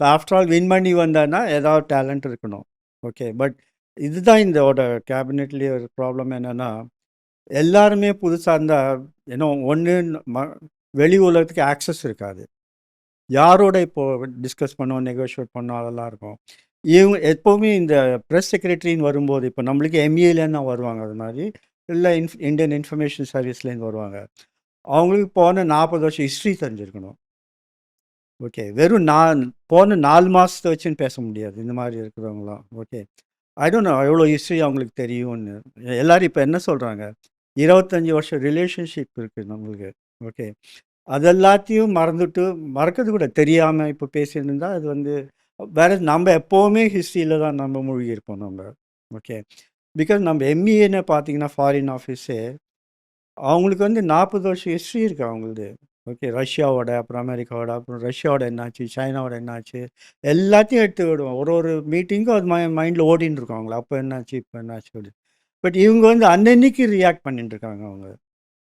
இப்போ after all win பண்ணி வந்தான்னா ஏதாவது டேலண்ட் இருக்கணும். ஓகே. பட் இதுதான் இதோட கேபினெட்லேயே ஒரு ப்ராப்ளம் என்னென்னா, எல்லாருமே புதுசாக இருந்தால் ஏன்னா ஒன்று வெளி உலகத்துக்கு ஆக்சஸ் இருக்காது. யாரோட இப்போது டிஸ்கஸ் பண்ணோம், நெகோஷியேட் பண்ணோம் அதெல்லாம் இருக்கும். இவங்க எப்போவுமே இந்த ப்ரெஸ் செக்ரட்டரின்னு வரும்போது, இப்போ நம்மளுக்கு எம்இஏலேருந்து தான் வருவாங்க அது மாதிரி, இல்லை இந்தியன் இன்ஃபர்மேஷன் சர்வீஸ்லேருந்து வருவாங்க. அவங்களுக்கு போன 40 வருஷம் ஹிஸ்ட்ரி தெரிஞ்சிருக்கணும். ஓகே. வெறும் நான் போன 4 மாதத்தை வச்சுன்னு பேச முடியாது இந்த மாதிரி இருக்கிறவங்களாம். ஓகே. ஐ டோன்ட் நோ எவ்வளோ ஹிஸ்ட்ரி அவங்களுக்கு தெரியும்னு. எல்லோரும் இப்போ என்ன சொல்கிறாங்க, 25 வருஷம் ரிலேஷன்ஷிப் இருக்குது நம்மளுக்கு. ஓகே. அதெல்லாத்தையும் மறந்துட்டு, மறக்கிறது கூட தெரியாமல் இப்போ பேசிட்டு இருந்தால் அது வந்து வேறு. நம்ம எப்போவுமே ஹிஸ்ட்ரியில் தான் நம்ம மூழ்கியிருப்போம் நம்ம. ஓகே. பிகாஸ் நம்ம எம்இஏன்னு பார்த்தீங்கன்னா ஃபாரின் ஆஃபீஸே அவங்களுக்கு வந்து 40 வருஷம் ஹிஸ்ட்ரி இருக்குது அவங்களுது. ஓகே. ரஷ்யாவோட, அப்புறம் அமெரிக்காவோட, அப்புறம் ரஷ்யாவோட என்னாச்சு, சைனாவோட என்னாச்சு, எல்லாத்தையும் எடுத்து விடுவோம். ஒரு மீட்டிங்கும் அது மைண்டில் ஓடின்னு இருக்கும் அவங்கள. அப்போ என்னாச்சு, இப்போ என்னாச்சு அப்படி. பட் இவங்க வந்து அன்னன்னைக்கு ரியாக்ட் பண்ணிட்டு இருக்காங்க அவங்க.